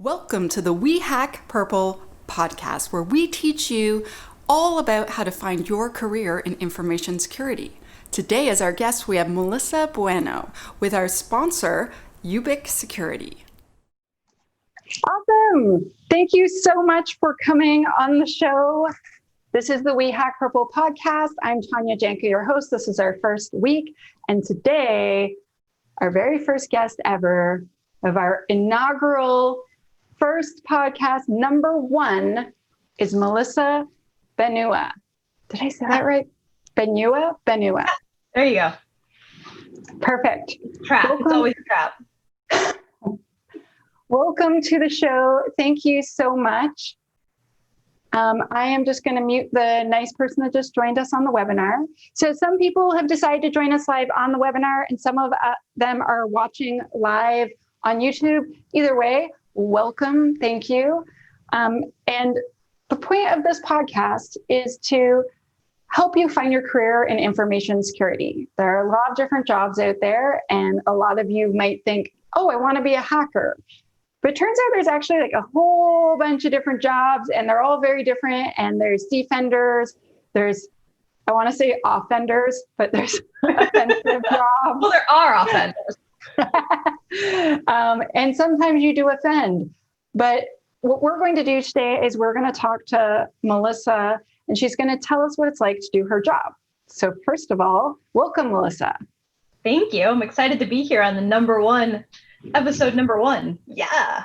Welcome to the We Hack Purple podcast, where we teach you all about how to find your career in information security. Today, as our guest, we have Melissa Benua with our sponsor, Ubic Security. Awesome. Thank you so much for coming on the show. This is the We Hack Purple podcast. I'm Tanya, Janca, your host. This is our first week. And today, our very first guest ever of our inaugural first podcast, number one, is Melissa Benua. Did I say that right? Benua? Benua. There you go. Perfect. Trap. Welcome. It's always a trap. Welcome to the show. Thank you so much. I am just going to mute the nice person that just joined us on the webinar. So some people have decided to join us live on the webinar, and some of them are watching live on YouTube. Either way, welcome. Thank you. And the point of this podcast is to help you find your career in information security. There are a lot of different jobs out there, and a lot of you might think, oh, I want to be a hacker. But it turns out there's actually like a whole bunch of different jobs, and they're all very different. And there's defenders, there's, I want to say offenders, but there's offensive jobs. Well, there are offenders. And sometimes you do offend. But what we're going to do today is we're going to talk to Melissa, and she's going to tell us what it's like to do her job. So first of all, welcome, Melissa. Thank you. I'm excited to be here on the episode number one. Yeah.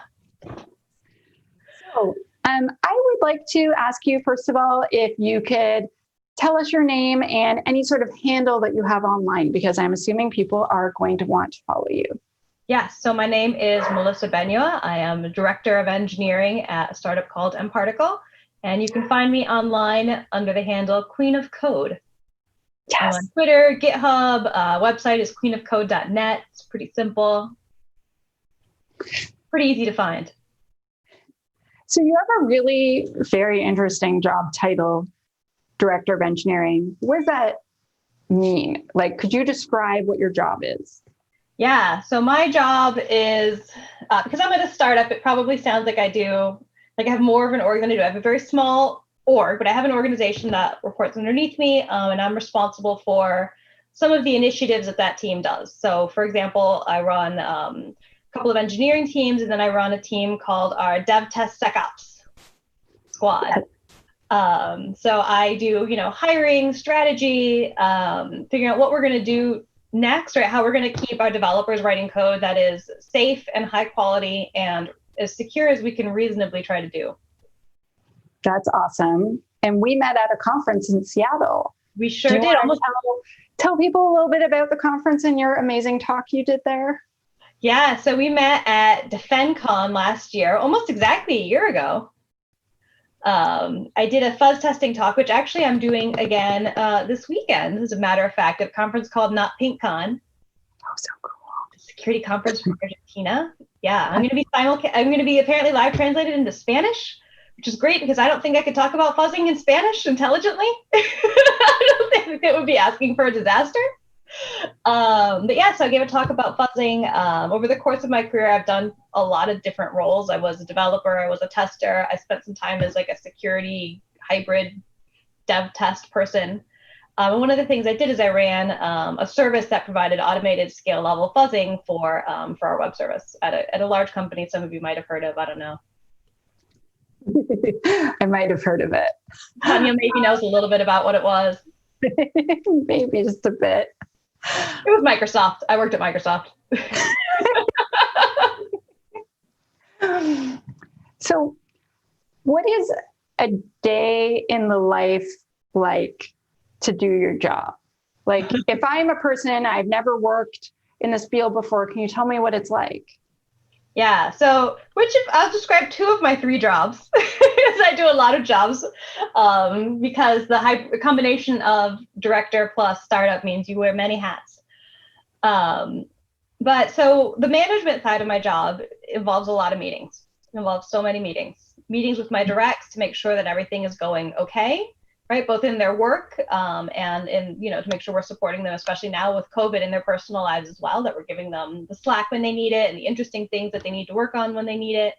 So I would like to ask you, first of all, if you could tell us your name and any sort of handle that you have online, because I'm assuming people are going to want to follow you. Yeah, so my name is Melissa Benua. I am a director of engineering at a startup called mParticle, and you can find me online under the handle Queen of Code. Yes. I'm on Twitter, GitHub, website is queenofcode.net. It's pretty simple. Pretty easy to find. So you have a really very interesting job title, Director of Engineering. What does that mean? Like, could you describe what your job is? Yeah, so my job is, because I'm at a startup, it probably sounds like I have more of an org than I do. I have a very small org, but I have an organization that reports underneath me, and I'm responsible for some of the initiatives that team does. So for example, I run a couple of engineering teams, and then I run a team called our Dev Test SecOps squad. So I do, hiring, strategy, figuring out what we're going to do next, right? How we're going to keep our developers writing code that is safe and high quality and as secure as we can reasonably try to do. That's awesome. And we met at a conference in Seattle. We sure did. Tell people a little bit about the conference and your amazing talk you did there. Yeah, so we met at DefenCon last year, almost exactly a year ago. I did a fuzz testing talk, which actually I'm doing again this weekend, as a matter of fact, at a conference called Not PinkCon. Oh, so cool. A security conference from Argentina. Yeah, I'm going to be apparently live translated into Spanish, which is great because I don't think I could talk about fuzzing in Spanish intelligently. I don't think it would be asking for a disaster. But yeah, so I gave a talk about fuzzing. Over the course of my career, I've done a lot of different roles. I was a developer, I was a tester, I spent some time as like a security hybrid dev test person. And one of the things I did is I ran a service that provided automated scale level fuzzing for our web service at a large company some of you might have heard of, I don't know. I might have heard of it. Tanya maybe knows a little bit about what it was. Maybe just a bit. It was Microsoft. I worked at Microsoft. So what is a day in the life like to do your job? Like if I'm a person, I've never worked in this field before, can you tell me what it's like? Yeah, so I'll describe two of my three jobs because I do a lot of jobs because the combination of director plus startup means you wear many hats. But so the management side of my job involves a lot of meetings. It involves so many meetings with my directs to make sure that everything is going okay, right? Both in their work and in, to make sure we're supporting them, especially now with COVID in their personal lives as well, that we're giving them the slack when they need it and the interesting things that they need to work on when they need it.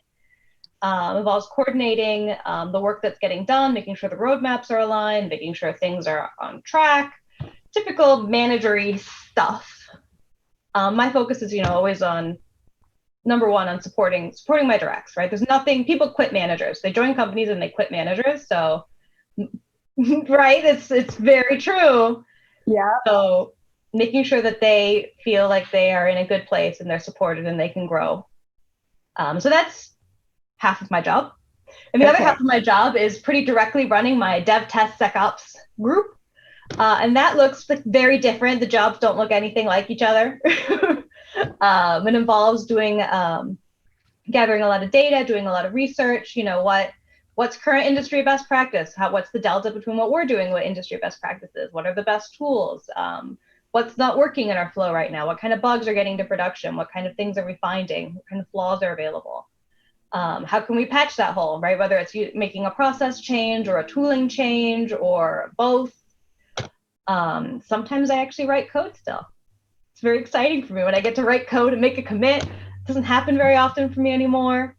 Involves coordinating the work that's getting done, making sure the roadmaps are aligned, making sure things are on track, typical managery stuff. My focus is, always on number one on supporting my directs, right? There's nothing, people quit managers. They join companies and they quit managers. So, right, it's very true. Yeah. So making sure that they feel like they are in a good place and they're supported and they can grow. So that's half of my job. And the other half of my job is pretty directly running my dev test SecOps group. And that looks very different. The jobs don't look anything like each other. It involves doing, gathering a lot of data, doing a lot of research, what's current industry best practice? What's the delta between what we're doing, what industry best practices? What are the best tools? What's not working in our flow right now? What kind of bugs are getting to production? What kind of things are we finding? What kind of flaws are available? How can we patch that hole, right? Whether it's making a process change or a tooling change or both. Sometimes I actually write code still. It's very exciting for me when I get to write code and make a commit. It doesn't happen very often for me anymore.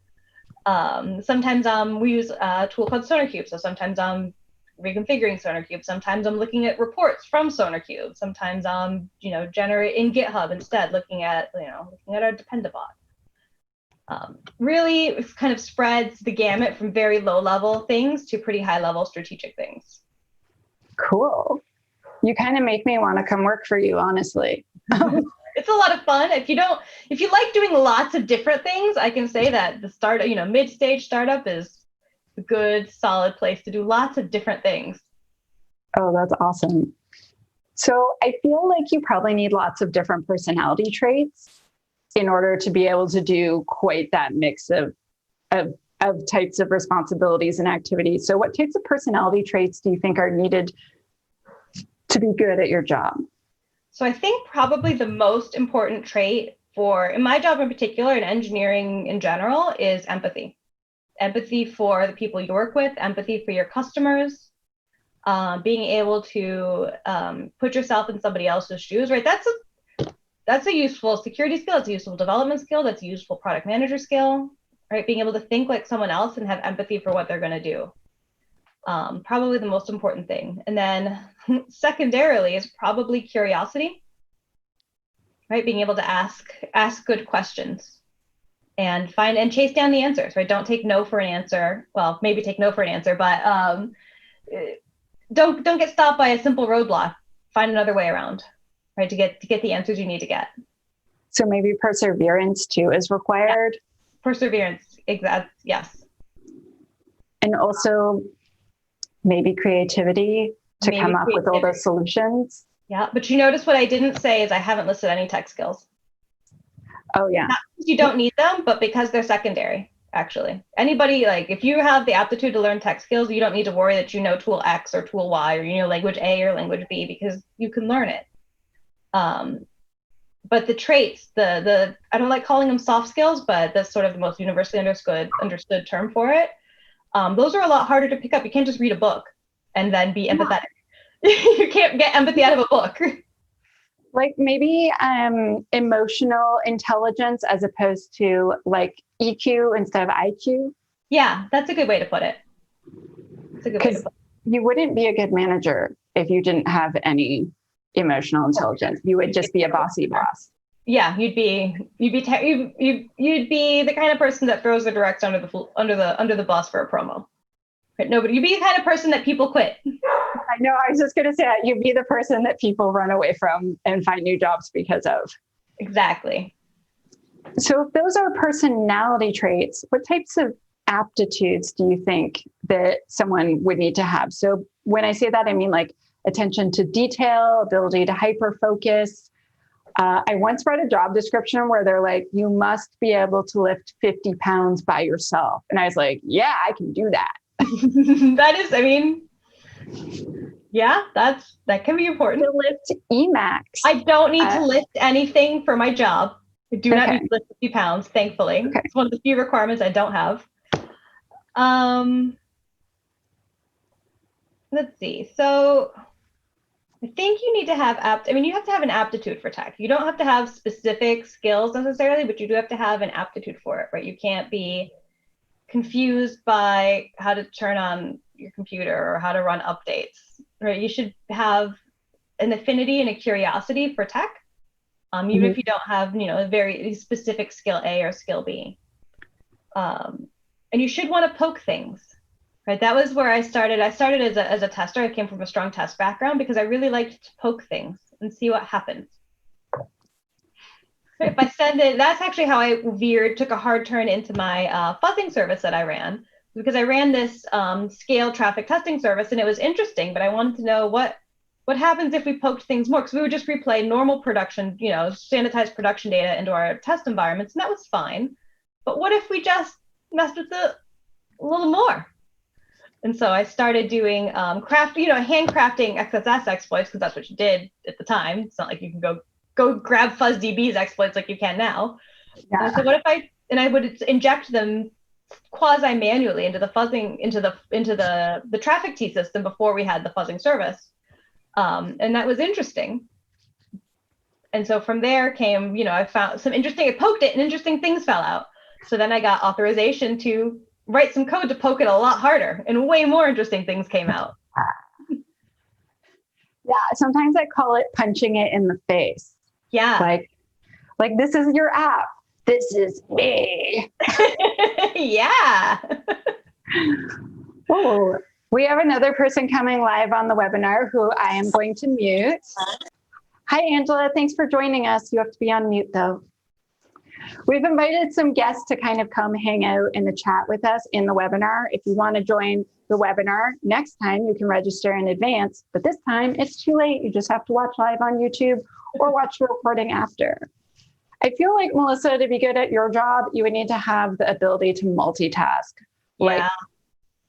Sometimes we use a tool called SonarQube. So sometimes I'm reconfiguring SonarQube. Sometimes I'm looking at reports from SonarQube. Sometimes I'm, generate in GitHub instead, looking at our Dependabot. Really, it kind of spreads the gamut from very low level things to pretty high level strategic things. Cool. You kind of make me want to come work for you, honestly. It's a lot of fun. If you like doing lots of different things, I can say that the startup, mid-stage startup is a good, solid place to do lots of different things. Oh, that's awesome. So I feel like you probably need lots of different personality traits in order to be able to do quite that mix of types of responsibilities and activities. So what types of personality traits do you think are needed to be good at your job? So I think probably the most important trait in my job in particular, and engineering in general, is empathy. Empathy for the people you work with, empathy for your customers, being able to put yourself in somebody else's shoes, right? That's a useful security skill, that's a useful development skill, that's a useful product manager skill, right? Being able to think like someone else and have empathy for what they're going to do. Probably the most important thing. And then secondarily is probably curiosity, right? Being able to ask good questions and find and chase down the answers, right? Don't take no for an answer. Well, maybe take no for an answer, but don't get stopped by a simple roadblock. Find another way around, right? To get the answers you need to get. So maybe perseverance too is required. Yeah. Perseverance, exactly. Yes. And also maybe creativity to come up with all those solutions. Yeah, but you notice what I didn't say is I haven't listed any tech skills. Oh yeah. Not because you don't need them, but because they're secondary, actually. Anybody, if you have the aptitude to learn tech skills, you don't need to worry that you know tool X or tool Y or language A or language B, because you can learn it. But the traits, I don't like calling them soft skills, but that's sort of the most universally understood term for it. Those are a lot harder to pick up. You can't just read a book and then be empathetic. You can't get empathy out of a book. Like maybe emotional intelligence as opposed to like EQ instead of IQ. Yeah, that's a good way to put it. Because you wouldn't be a good manager if you didn't have any emotional intelligence. You would just be a bossy boss. Yeah, you'd be the kind of person that throws the directs under the bus for a promo. But nobody, you'd be the kind of person that people quit. I know. I was just going to say that you'd be the person that people run away from and find new jobs because of. Exactly. So if those are personality traits, what types of aptitudes do you think that someone would need to have? So when I say that, I mean like attention to detail, ability to hyper-focus. I once read a job description where they're like, you must be able to lift 50 pounds by yourself. And I was like, yeah, I can do that. Yeah, that can be important. To lift Emacs. I don't need to lift anything for my job. I do not need to lift 50 pounds, thankfully. Okay. It's one of the few requirements I don't have. Let's see. So I think you need to have you have to have an aptitude for tech. You don't have to have specific skills necessarily, but you do have to have an aptitude for it, right? You can't be confused by how to turn on your computer or how to run updates, right? You should have an affinity and a curiosity for tech, even if you don't have, a very specific skill A or skill B. And you should want to poke things, right? That was where I started. I started as a tester. I came from a strong test background because I really liked to poke things and see what happens. If I send it, that's actually how I took a hard turn into my fuzzing service that I ran, because I ran this scale traffic testing service, and it was interesting, but I wanted to know what happens if we poked things more, because we would just replay normal production, sanitized production data into our test environments, and that was fine. But what if we just messed with it a little more? And so I started doing handcrafting XSS exploits, because that's what you did at the time. It's not like you can go grab FuzzDB's exploits like you can now. Yeah. So what if I would inject them quasi-manually into the fuzzing, into the traffic T system before we had the fuzzing service. And that was interesting. And so from there came, I found I poked it and interesting things fell out. So then I got authorization to write some code to poke it a lot harder, and way more interesting things came out. Yeah, sometimes I call it punching it in the face. Yeah. Like this is your app. This is me. Yeah. Oh, we have another person coming live on the webinar who I am going to mute. Hi, Angela. Thanks for joining us. You have to be on mute, though. We've invited some guests to kind of come hang out in the chat with us in the webinar. If you want to join the webinar next time, you can register in advance. But this time, it's too late. You just have to watch live on YouTube or watch the recording after. I feel like, Melissa, to be good at your job, you would need to have the ability to multitask. Yeah.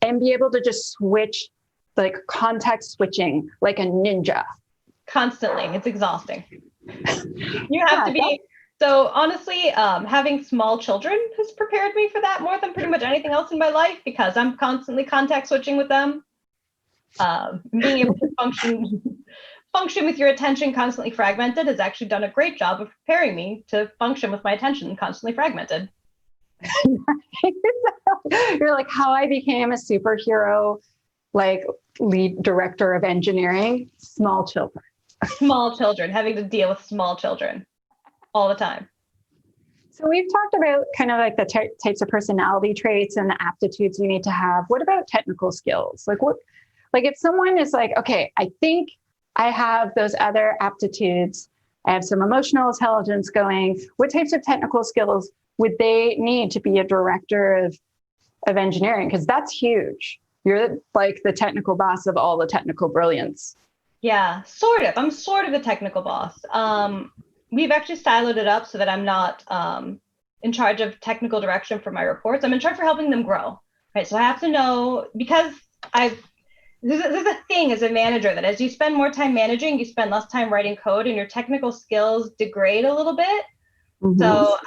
And be able to just switch, like context switching, like a ninja. Constantly. It's exhausting. You have to be. So honestly, having small children has prepared me for that more than pretty much anything else in my life, because I'm constantly context switching with them. Being able to function with your attention constantly fragmented has actually done a great job of preparing me to function with my attention constantly fragmented. You're like how I became a superhero, like lead director of engineering, small children. Small children, having to deal with small children all the time. So we've talked about kind of like the types of personality traits and the aptitudes you need to have. What about technical skills? Like if someone is like, okay, I think I have those other aptitudes, I have some emotional intelligence going, what types of technical skills would they need to be a director of engineering? Because that's huge. You're like the technical boss of all the technical brilliance. Yeah, sort of. I'm sort of the technical boss. We've actually siloed it up so that I'm not in charge of technical direction for my reports. I'm in charge for helping them grow, right? So I have to know, because there's a thing as a manager that as you spend more time managing, you spend less time writing code, and your technical skills degrade a little bit. Mm-hmm. So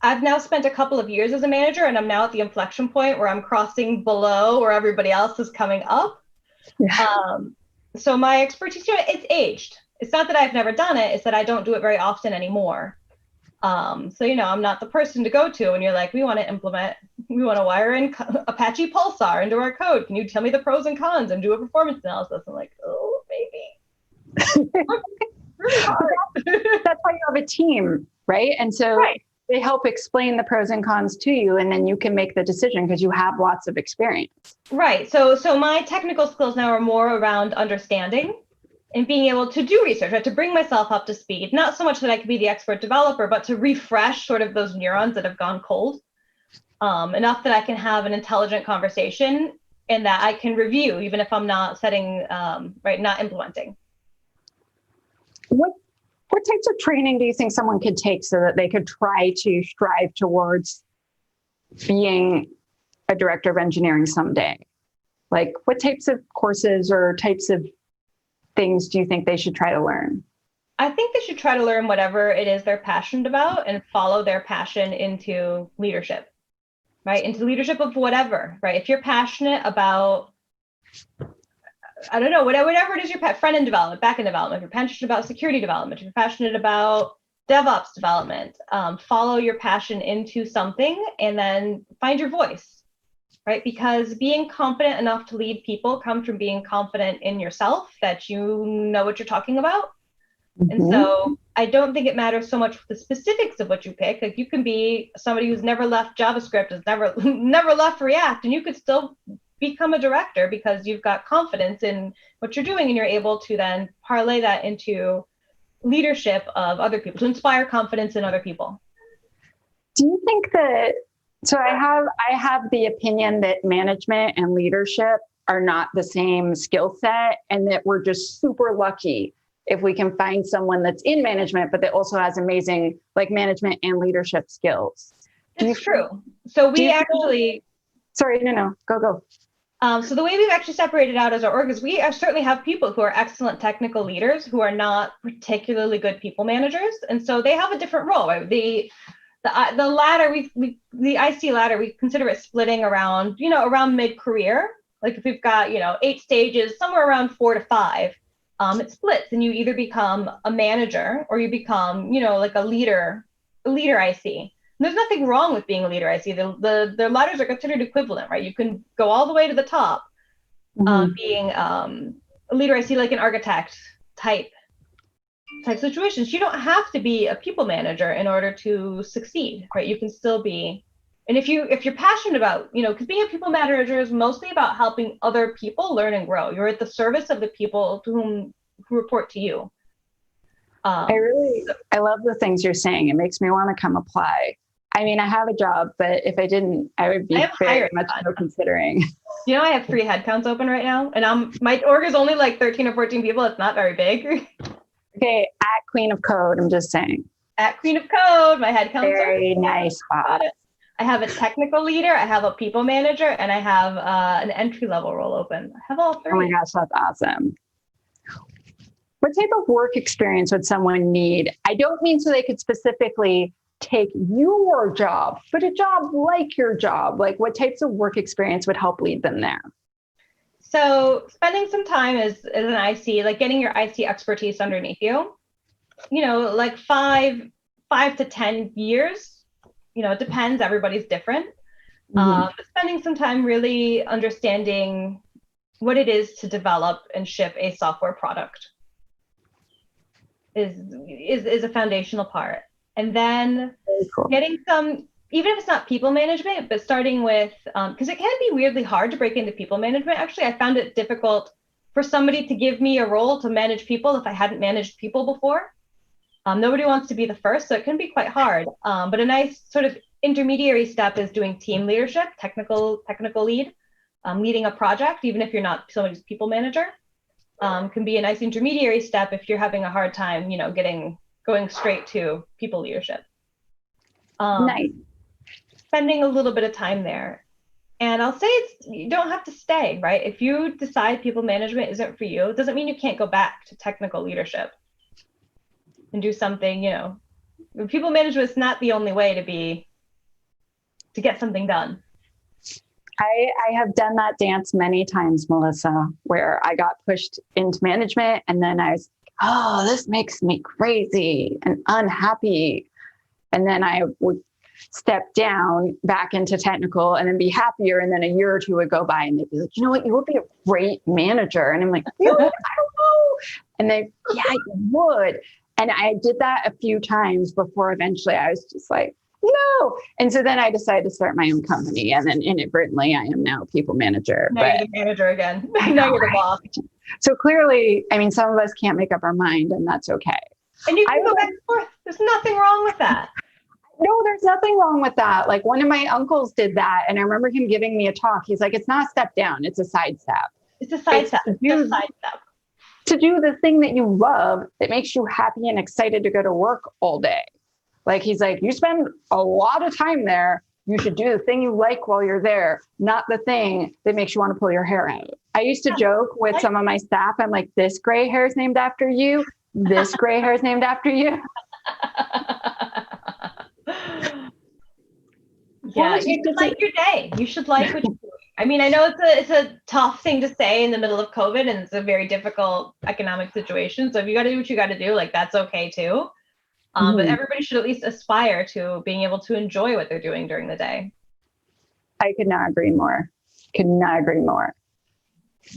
I've now spent a couple of years as a manager, and I'm now at the inflection point where I'm crossing below where everybody else is coming up. Yeah. So my expertise, it's aged. It's not that I've never done it, it's that I don't do it very often anymore. So, I'm not the person to go to when you're like, we want to wire in Apache Pulsar into our code. Can you tell me the pros and cons and do a performance analysis? I'm like, oh, maybe. Really hard. That's why you have a team, right? And so they help explain the pros and cons to you, and then you can make the decision because you have lots of experience. Right. So my technical skills now are more around understanding and being able to do research, right? To bring myself up to speed. Not so much that I could be the expert developer, but to refresh sort of those neurons that have gone cold, enough that I can have an intelligent conversation and that I can review, even if I'm not not implementing. What types of training do you think someone could take so that they could try to strive towards being a director of engineering someday? Like what types of courses or types of things do you think they should try to learn? I think they should try to learn whatever it is they're passionate about and follow their passion into leadership, right? Into leadership of whatever, right? If you're passionate about, I don't know, whatever it is, your front-end development, back-end development, if you're passionate about security development, if you're passionate about DevOps development, follow your passion into something and then find your voice, right? Because being confident enough to lead people comes from being confident in yourself, that you know what you're talking about. And so I don't think it matters so much the specifics of what you pick. Like, you can be somebody who's never left JavaScript, has never left React, and you could still become a director because you've got confidence in what you're doing, and you're able to then parlay that into leadership of other people, to inspire confidence in other people. Do you think that, so I have the opinion that management and leadership are not the same skill set, and that we're just super lucky if we can find someone that's in management, but that also has amazing like management and leadership skills. It's true. So we actually... Sorry, no, go. So the way we've actually separated out as our org is we certainly have people who are excellent technical leaders who are not particularly good people managers. And so they have a different role, right? The ladder, the IC ladder, we consider it splitting around mid-career. Like if we've got, 8 stages, somewhere around 4 to 5, it splits, and you either become a manager or you become, like a leader IC. And there's nothing wrong with being a leader IC. The ladders are considered equivalent, right? You can go all the way to the top, being a leader IC, like an architect type situations. You don't have to be a people manager in order to succeed, right? You can still be, and if you're passionate about, because being a people manager is mostly about helping other people learn and grow. You're at the service of the people who report to you. I love the things you're saying. It makes me want to come apply. I mean, I have a job, but if I didn't, I would be very much so considering. I have 3 headcounts open right now, and my org is only like 13 or 14 people. It's not very big. Okay, at Queen of Code, I'm just saying. At Queen of Code, my headcounts very nice spot. I have a technical leader, I have a people manager, and I have an entry-level role open. I have all 3. Oh my gosh, that's awesome. What type of work experience would someone need? I don't mean so they could specifically take your job, but a job like your job. Like, what types of work experience would help lead them there? So spending some time as an IC, like getting your IC expertise underneath you, like 5 to 10 years. It depends. Everybody's different. But spending some time really understanding what it is to develop and ship a software product is a foundational part. And then getting some, even if it's not people management, but starting with, because it can be weirdly hard to break into people management. Actually, I found it difficult for somebody to give me a role to manage people if I hadn't managed people before. Nobody wants to be the first, so it can be quite hard. But a nice sort of intermediary step is doing team leadership, technical lead, leading a project, even if you're not somebody's people manager, can be a nice intermediary step if you're having a hard time, going straight to people leadership. Nice. Spending a little bit of time there. And I'll say you don't have to stay, right? If you decide people management isn't for you, it doesn't mean you can't go back to technical leadership and do something, people management is not the only way to get something done. I have done that dance many times, Melissa, where I got pushed into management and then I was, this makes me crazy and unhappy. And then I would step down back into technical and then be happier. And then a year or 2 would go by and they'd be like, you know what, you would be a great manager. And I'm like, I don't know. And they, yeah, you would. And I did that a few times before eventually I was just like, no. And so then I decided to start my own company. And then inadvertently, I am now a people manager. Now you're the manager again. Now you're the boss. So clearly, I mean, some of us can't make up our mind, and that's okay. And you can go back and forth. There's nothing wrong with that. No, there's nothing wrong with that. Like one of my uncles did that. And I remember him giving me a talk. He's like, it's not a step down. It's a side step. It's a side step. To do the thing that you love that makes you happy and excited to go to work all day. Like he's like, you spend a lot of time there. You should do the thing you like while you're there, not the thing that makes you want to pull your hair out. I used to joke with some of my staff. I'm like, this gray hair is named after you. This gray hair is named after you. Yeah, you should like your day. You should like what you're doing. I mean, I know it's a tough thing to say in the middle of COVID, and it's a very difficult economic situation. So if you got to do what you got to do, like that's okay too. But everybody should at least aspire to being able to enjoy what they're doing during the day. I could not agree more. Could not agree more.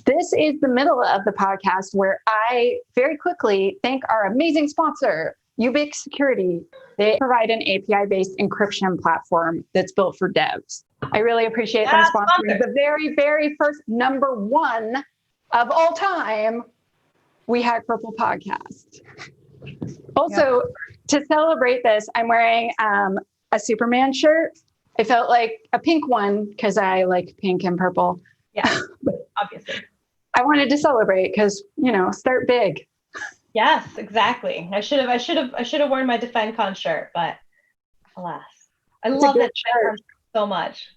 This is the middle of the podcast where I very quickly thank our amazing sponsor, Ubix Security. They provide an API-based encryption platform that's built for devs. I really appreciate them sponsoring the very, very first number one of all time, We Hack Purple podcast. Also, to celebrate this, I'm wearing a Superman shirt. I felt like a pink one because I like pink and purple. Yeah, obviously. I wanted to celebrate because, start big. Yes, exactly. I should have worn my DefendCon shirt, but alas, I love that shirt so much.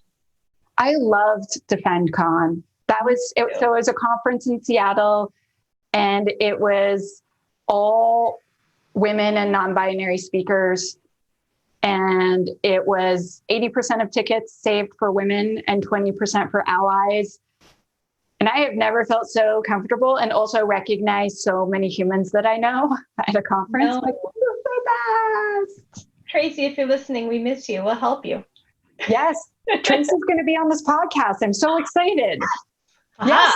I loved DefendCon. That was it. So it was a conference in Seattle, and it was all women and non-binary speakers. And it was 80% of tickets saved for women and 20% for allies. And I have never felt so comfortable and also recognized so many humans that I know at a conference. No. Like, you're the best. Tracy, if you're listening, we miss you. We'll help you. Yes. Tracy's going to be on this podcast. I'm so excited. Aha. Yes.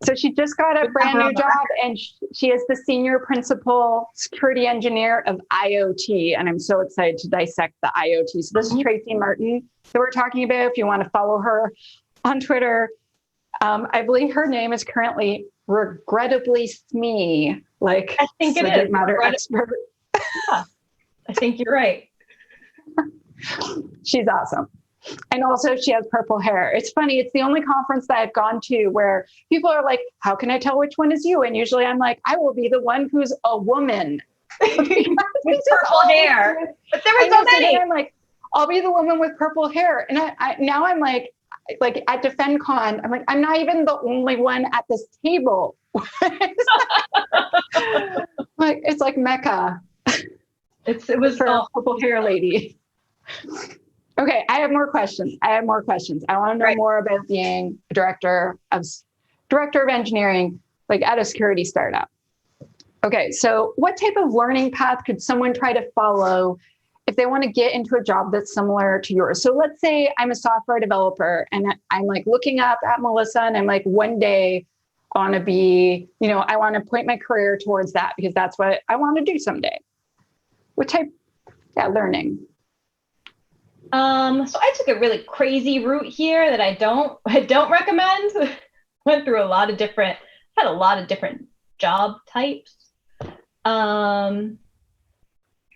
So she just got a brand new job, and she is the senior principal security engineer of IoT. And I'm so excited to dissect the IoT. So this is Tracy Martin that we're talking about. If you want to follow her on Twitter, I believe her name is currently regrettably Smee, like I think it subject is. matter expert. Yeah, I think you're right. She's awesome. And also she has purple hair. It's funny. It's the only conference that I've gone to where people are like, how can I tell which one is you? And usually I'm like, I will be the one who's a woman. With purple hair. But there were so many. I'm like, I'll be the woman with purple hair. And I now I'm like at DefendCon, I'm like, I'm not even the only one at this table. It's like Mecca. It was for a purple hair lady. Okay, I have more questions. I want to know more about being a director of engineering, like at a security startup. Okay, so what type of learning path could someone try to follow if they want to get into a job that's similar to yours? So let's say I'm a software developer and I'm like looking up at Melissa and I'm like, one day I want to be, I want to point my career towards that because that's what I want to do someday. What type? Yeah, learning. So I took a really crazy route here that I don't recommend. Went through had a lot of different job types.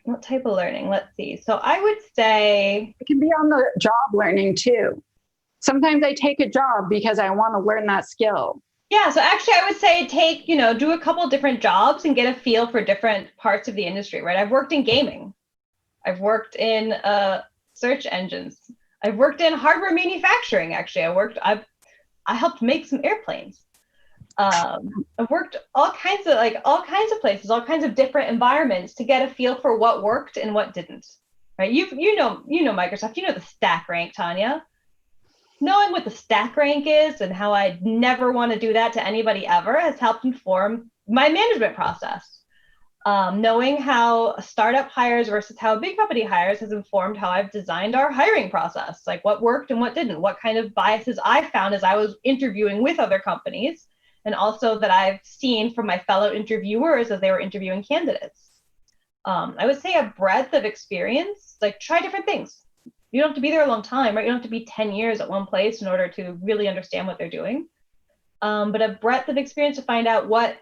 What type of learning? Let's see. So I would say it can be on the job learning too. Sometimes I take a job because I want to learn that skill. Yeah. So actually I would say do a couple different jobs and get a feel for different parts of the industry, right? I've worked in gaming. I've worked in search engines. I've worked in hardware manufacturing. Actually, I helped make some airplanes. I've worked all kinds of places, all kinds of different environments to get a feel for what worked and what didn't. Right? You know Microsoft. You know the stack rank, Tanya. Knowing what the stack rank is and how I'd never want to do that to anybody ever has helped inform my management process. Knowing how a startup hires versus how a big company hires has informed how I've designed our hiring process, like what worked and what didn't, what kind of biases I found as I was interviewing with other companies, and also that I've seen from my fellow interviewers as they were interviewing candidates. I would say a breadth of experience, like try different things. You don't have to be there a long time, right? You don't have to be 10 years at one place in order to really understand what they're doing. But a breadth of experience to find out what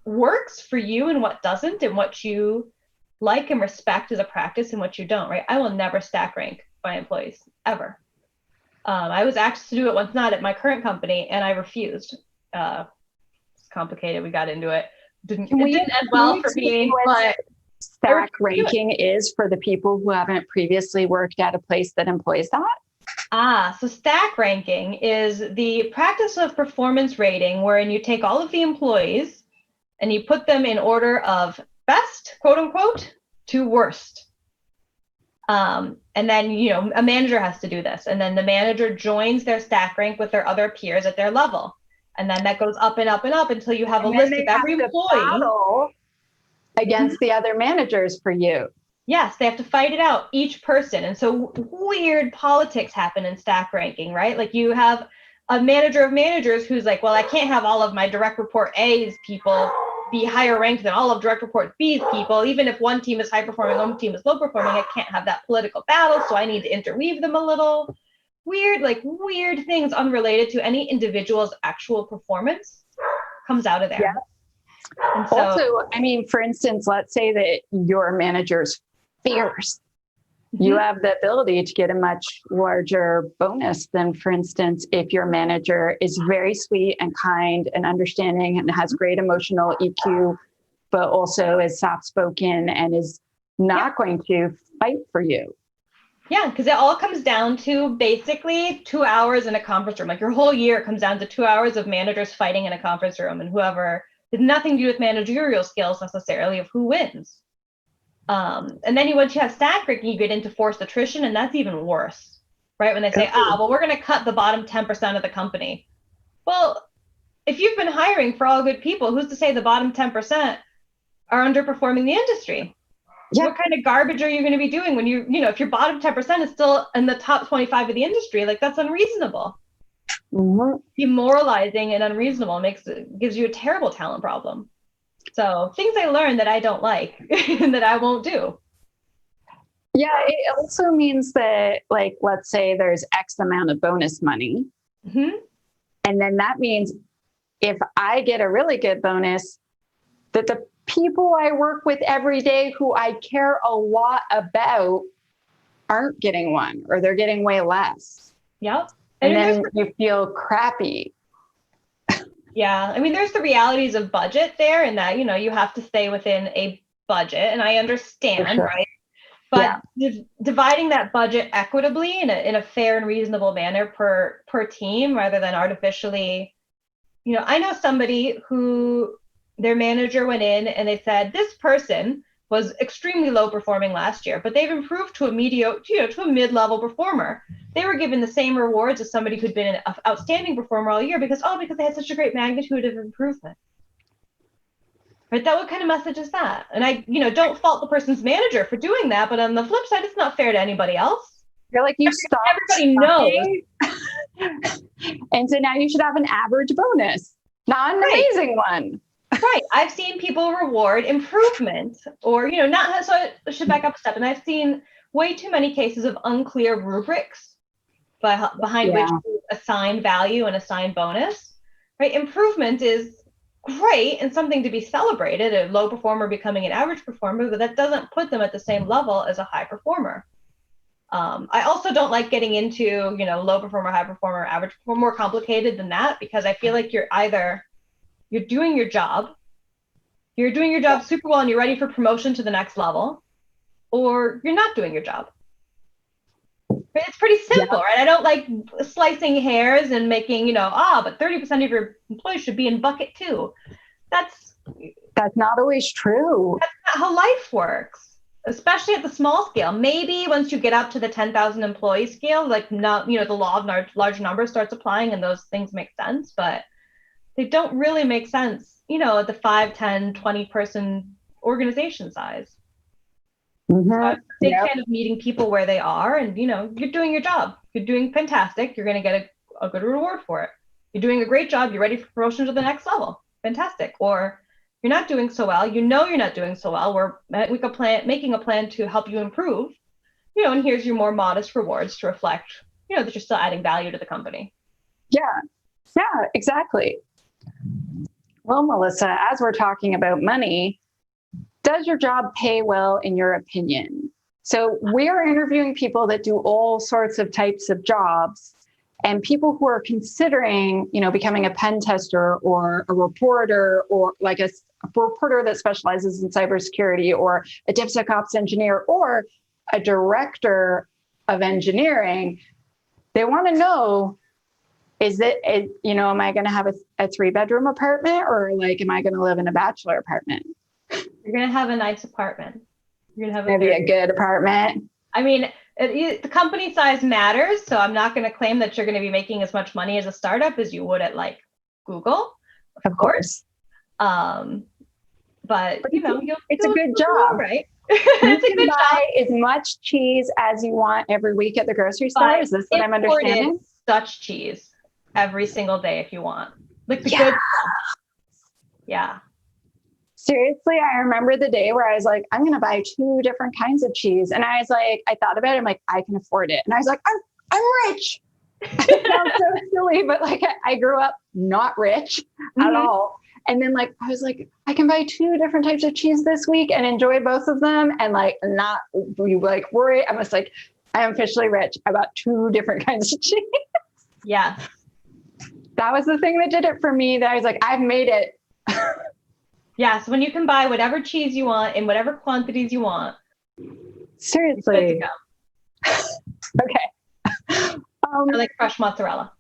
works for you and what doesn't, and what you like and respect as a practice and what you don't, right? I will never stack rank my employees, ever. I was asked to do it once, not at my current company, and I refused. It's complicated. We got into it. It didn't end well for me, but stack ranking is for the people who haven't previously worked at a place that employs that? So stack ranking is the practice of performance rating, wherein you take all of the employees and you put them in order of best, quote unquote, to worst. And then, a manager has to do this. And then the manager joins their stack rank with their other peers at their level. And then that goes up and up and up until you have a list of every employee against the other managers for you. Yes, they have to fight it out, each person. And so weird politics happen in stack ranking, right? Like you have a manager of managers who's like, well, I can't have all of my direct report A's people be higher ranked than all of direct report B's people. Even if one team is high performing, one team is low performing, I can't have that political battle. So I need to interweave them a little. Weird things unrelated to any individual's actual performance comes out of there. Yeah. And so, Also, I mean, for instance, let's say that your manager's fierce. You have the ability to get a much larger bonus than, for instance, if your manager is very sweet and kind and understanding and has great emotional EQ, but also is soft-spoken and is not going to fight for you. Yeah, because it all comes down to basically 2 hours in a conference room. Like your whole year comes down to 2 hours of managers fighting in a conference room, and whoever has nothing to do with managerial skills necessarily of who wins. And then once you have stack ranking, you get into forced attrition, and that's even worse, right? When they say, well, we're going to cut the bottom 10% of the company. Well, if you've been hiring for all good people, who's to say the bottom 10% are underperforming the industry? Yeah. What kind of garbage are you going to be doing when if your bottom 10% is still in the top 25 of the industry? Like, that's unreasonable. Demoralizing and unreasonable gives you a terrible talent problem. So things I learned that I don't like and that I won't do. Yeah, it also means that, like, let's say there's X amount of bonus money. And then that means if I get a really good bonus, that the people I work with every day who I care a lot about aren't getting one, or they're getting way less. Yep. And then you feel crappy. Yeah. I mean, there's the realities of budget there, and that, you have to stay within a budget, and I understand, right? But dividing that budget equitably in a fair and reasonable manner per team, rather than artificially, I know somebody who their manager went in and they said, this person was extremely low performing last year, but they've improved to a to a mid-level performer. They were given the same rewards as somebody who'd been an outstanding performer all year because they had such a great magnitude of improvement. Right? What kind of message is that? And I, don't fault the person's manager for doing that, but on the flip side, it's not fair to anybody else. You're like, you stop. Everybody knows. And so now you should have an average bonus, not an amazing one. Right. I've seen people reward improvement, or, not, so I should back up a step. And I've seen way too many cases of unclear rubrics behind which you assign value and assign bonus, right? Improvement is great and something to be celebrated, a low performer becoming an average performer, but that doesn't put them at the same level as a high performer. I also don't like getting into, low performer, high performer, average performer, more complicated than that, because I feel like you're doing your job super well and you're ready for promotion to the next level, or you're not doing your job. It's pretty simple, right? I don't like slicing hairs and making, but 30% of your employees should be in bucket 2. That's not always true. That's not how life works, especially at the small scale. Maybe once you get up to the 10,000 employee scale, the law of large numbers starts applying and those things make sense, but they don't really make sense, at the 5, 10, 20 person organization size. So I'm a big fan of meeting people where they are, and you're doing your job. You're doing fantastic. You're going to get a good reward for it. You're doing a great job. You're ready for promotion to the next level. Fantastic. Or you're not doing so well. You're not doing so well. We're making a plan to help you improve. And here's your more modest rewards to reflect, that you're still adding value to the company. Yeah, exactly. Well, Melissa, as we're talking about money, does your job pay well in your opinion? So we are interviewing people that do all sorts of types of jobs, and people who are considering, becoming a pen tester or a reporter, or like a reporter that specializes in cybersecurity, or a DevSecOps engineer, or a director of engineering. They want to know, am I going to have a 3-bedroom apartment, or am I going to live in a bachelor apartment? You're going to have a nice apartment. You're going to have maybe a good apartment. I mean, the company size matters. So I'm not going to claim that you're going to be making as much money as a startup as you would at Google. Of course. But it's a good job, right? You can buy as much cheese as you want every week at the grocery store. Is this what I'm understanding? Such cheese. every single day if you want. Like the Yeah. good stuff. Yeah. Seriously, I remember the day where I was like, I'm going to buy 2 different kinds of cheese. And I was like, I thought about it. I'm like, I can afford it. And I was like, I'm rich. It sounds so silly, but like I grew up not rich at all. And then like, I was like, I can buy 2 different types of cheese this week and enjoy both of them. And like, not be like worried. I was like, I am officially rich. I bought 2 different kinds of cheese. Yeah. That was the thing that did it for me, that I was like, I've made it. Yeah. So when you can buy whatever cheese you want in whatever quantities you want. Seriously. Okay. I like fresh mozzarella.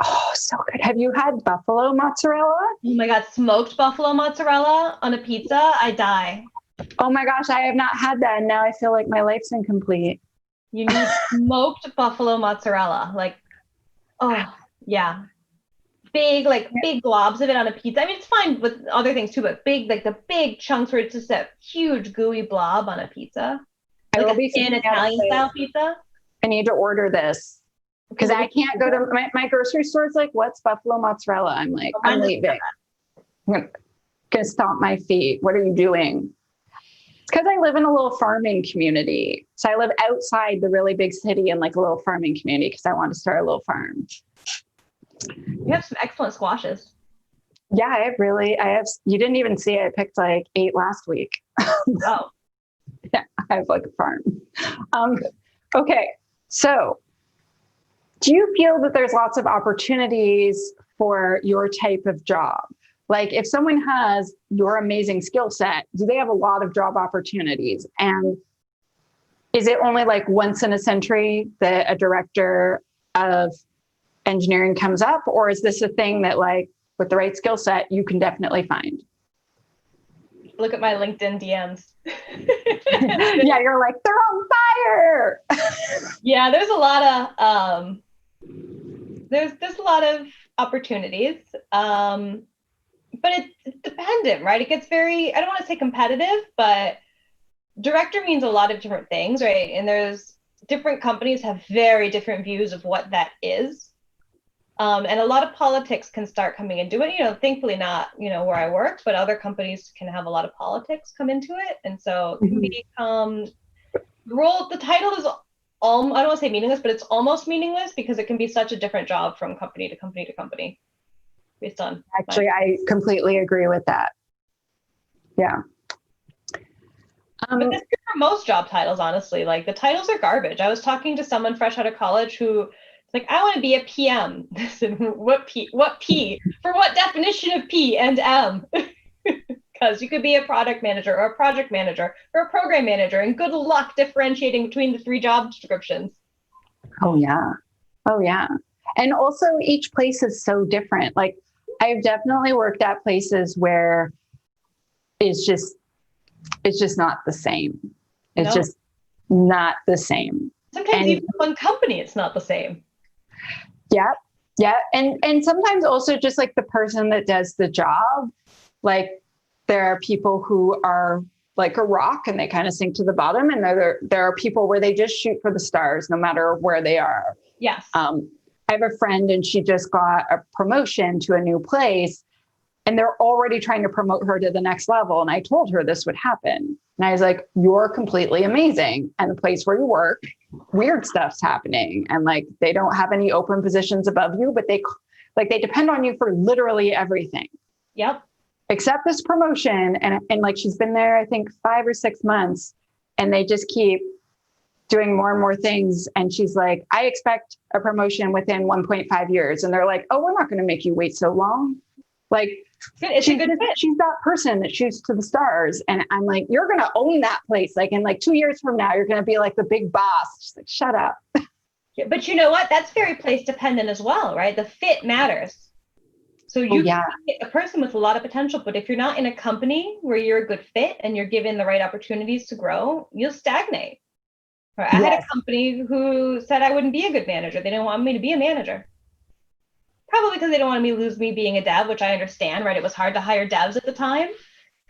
Oh, so good. Have you had buffalo mozzarella? Oh my God. Smoked buffalo mozzarella on a pizza. I die. Oh my gosh, I have not had that. And now I feel like my life's incomplete. You need smoked buffalo mozzarella. Like, oh yeah. Big globs of it on a pizza. I mean, it's fine with other things too, but big, like the big chunks where it's just a huge gooey blob on a pizza. I Like will a be thin Italian style pizza. I need to order this because I can't go to my grocery store's like, what's buffalo mozzarella? I'm like, I'm leaving. I'm gonna stomp my feet. What are you doing? It's because I live in a little farming community. So I live outside the really big city in like a little farming community because I want to start a little farm. You have some excellent squashes. Yeah, I have, you didn't even see it. I picked like 8 last week. Oh. Yeah, I have like a farm. Okay, so do you feel that there's lots of opportunities for your type of job? Like if someone has your amazing skill set, do they have a lot of job opportunities? And is it only like once in a century that a director of engineering comes up? Or is this a thing that like with the right skill set, you can definitely find? Look at my LinkedIn DMs. Yeah, you're like, they're on fire. Yeah, there's a lot of there's a lot of opportunities. But it's dependent, right? It gets very, I don't want to say competitive, but director means a lot of different things, right? And there's different companies have very different views of what that is. And a lot of politics can start coming into it, thankfully not, where I work, but other companies can have a lot of politics come into it. And so it can become the title is, I don't want to say meaningless, but it's almost meaningless because it can be such a different job from company to company to company based on. Actually, I completely agree with that. Yeah. But this is for most job titles, honestly. Like the titles are garbage. I was talking to someone fresh out of college who like, I want to be a PM. Listen, what P? For what definition of P and M? Because you could be a product manager or a project manager or a program manager, and good luck differentiating between the 3 job descriptions. Oh yeah. And also each place is so different. Like I've definitely worked at places where it's just not the same. It's just not the same. Sometimes even one company, it's not the same. Yeah. Yeah. And sometimes also just like the person that does the job, like there are people who are like a rock and they kind of sink to the bottom. And there are people where they just shoot for the stars, no matter where they are. Yes. I have a friend and she just got a promotion to a new place and they're already trying to promote her to the next level. And I told her this would happen. And I was like, you're completely amazing. And the place where you work, weird stuff's happening. And like, they don't have any open positions above you, but they depend on you for literally everything. Yep. Except this promotion. And like, she's been there, I think 5 or 6 months and they just keep doing more and more things. And she's like, I expect a promotion within 1.5 years. And they're like, oh, we're not going to make you wait so long. Like, she's that person that shoots to the stars. And I'm like, you're going to own that place. Like in like 2 years from now, you're going to be like the big boss. She's like, shut up. But you know what? That's very place dependent as well, right? The fit matters. So you can get a person with a lot of potential, but if you're not in a company where you're a good fit and you're given the right opportunities to grow, you'll stagnate. Right? I had a company who said I wouldn't be a good manager. They didn't want me to be a manager. Probably because they don't want me to lose me being a dev, which I understand, right? It was hard to hire devs at the time,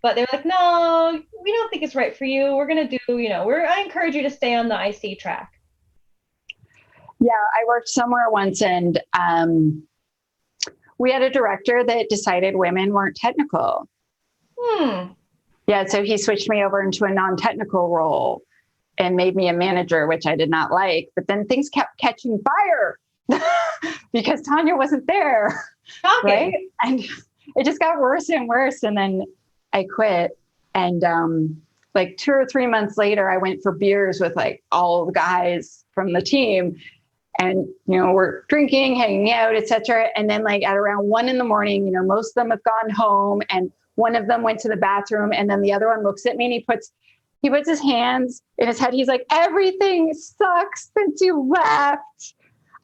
but they're like, no, we don't think it's right for you. We're going to do, I encourage you to stay on the IC track. Yeah, I worked somewhere once and we had a director that decided women weren't technical. Yeah, so he switched me over into a non-technical role and made me a manager, which I did not like. But then things kept catching fire because Tanya wasn't there. Shocking. Right? And it just got worse and worse. And then I quit. And like 2 or 3 months later, I went for beers with like all the guys from the team. And, you know, we're drinking, hanging out, etc. And then like at around 1 a.m, you know, most of them have gone home and one of them went to the bathroom. And then the other one looks at me and he puts his hands in his head. He's like, everything sucks since you left.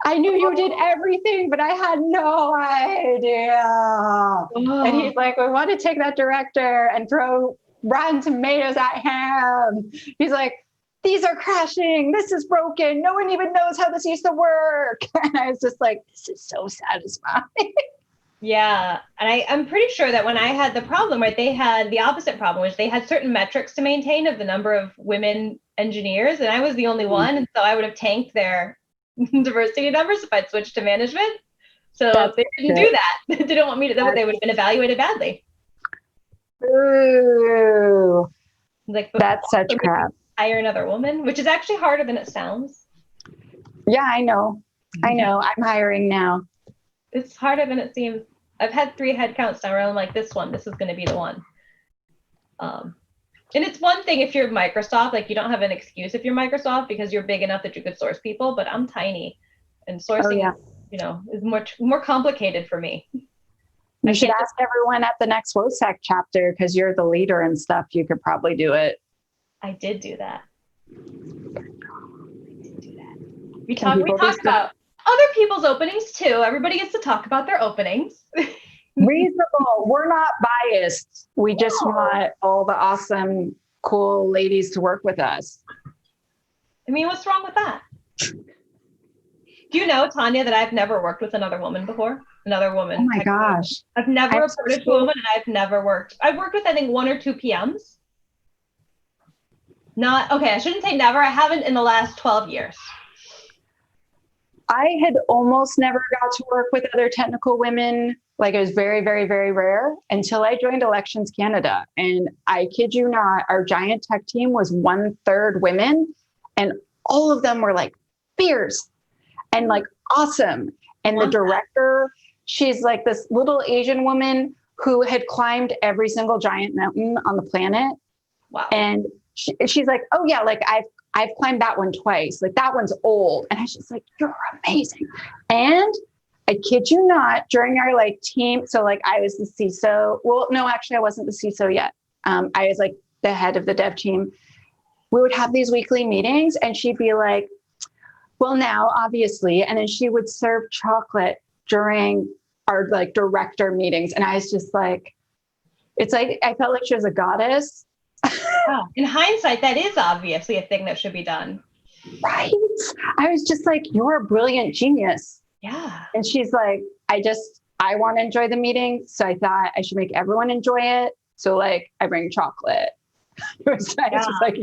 I knew you did everything, but I had no idea. And he's like, we want to take that director and throw rotten tomatoes at him. He's like, these are crashing. This is broken. No one even knows how this used to work. And I was just like, this is so satisfying. Yeah. And I'm pretty sure that when I had the problem, right, they had the opposite problem, which they had certain metrics to maintain of the number of women engineers. And I was the only one. And so I would have tanked their diversity numbers if I'd switched to management. So they didn't do that. They didn't want me to, they would have been evaluated badly. Ooh, Like, that's such crap. Hire another woman, which is actually harder than it sounds. Yeah, I know. I'm hiring now. It's harder than it seems. I've had 3 headcounts now where I'm like, this is going to be the one. And it's one thing if you're Microsoft, like you don't have an excuse if you're Microsoft because you're big enough that you could source people, but I'm tiny and sourcing, you know, is more complicated for me. You should ask everyone at the next WOSEC chapter because you're the leader and stuff. You could probably do it. I did do that. We talk about other people's openings too. Everybody gets to talk about their openings. Reasonable. We're not biased. We just want all the awesome, cool ladies to work with us. I mean, what's wrong with that? Do you know, Tanya, that I've never worked with another woman before? Another woman. Oh my gosh. I've never reported to a woman and I've never worked. I've worked with, I think, 1 or 2 PMs. I shouldn't say never. I haven't in the last 12 years. I had almost never got to work with other technical women. Like it was very, very, very rare until I joined Elections Canada. And I kid you not, our giant tech team was 1/3 women and all of them were like fierce and like awesome. And the director, she's like this little Asian woman who had climbed every single giant mountain on the planet. Wow. And she's like, oh yeah, like I've climbed that one twice. Like that one's old. And I was just like, you're amazing. And I kid you not, during our like team, so like I was the CISO. Well, no, actually I wasn't the CISO yet. I was like the head of the dev team. We would have these weekly meetings and she'd be like, well now, obviously. And then she would serve chocolate during our like director meetings. And I was just like, it's like, I felt like she was a goddess. Wow. In hindsight, that is obviously a thing that should be done. Right. I was just like, you're a brilliant genius. Yeah. And she's like, I want to enjoy the meeting. So I thought I should make everyone enjoy it. So like, I bring chocolate. Just like,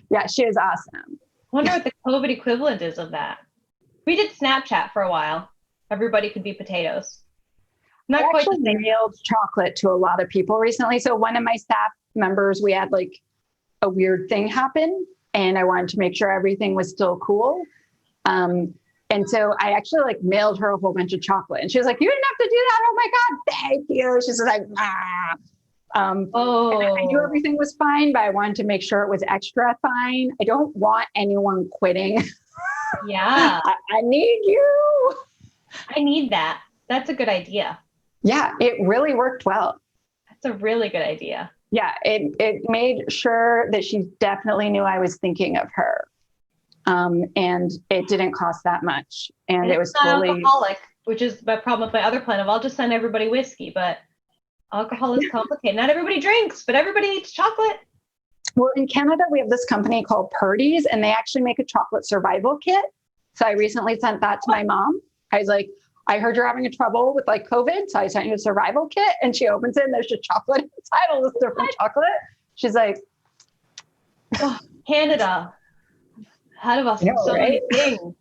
yeah, she was awesome. I wonder what the COVID equivalent is of that. We did Snapchat for a while. Everybody could be potatoes. Not quite the same. Mailed chocolate to a lot of people recently. So one of my staff members, we had like a weird thing happen and I wanted to make sure everything was still cool. And so I actually like mailed her a whole bunch of chocolate and she was like, you didn't have to do that. Oh my God, thank you. She's like, ah. And I knew everything was fine, but I wanted to make sure it was extra fine. I don't want anyone quitting. Yeah. I need you. I need that. That's a good idea. Yeah, it really worked well. That's a really good idea. Yeah, it made sure that she definitely knew I was thinking of her. And it didn't cost that much. And it was totally alcoholic, which is my problem with my other plan of I'll just send everybody whiskey, but alcohol is complicated. Not everybody drinks, but everybody eats chocolate. Well, in Canada, we have this company called Purdy's and they actually make a chocolate survival kit. So I recently sent that to my mom. I was like, I heard you're having trouble with like COVID. So I sent you a survival kit and she opens it and there's just chocolate inside, all this different chocolate. She's like, oh, Canada. How do I so many things?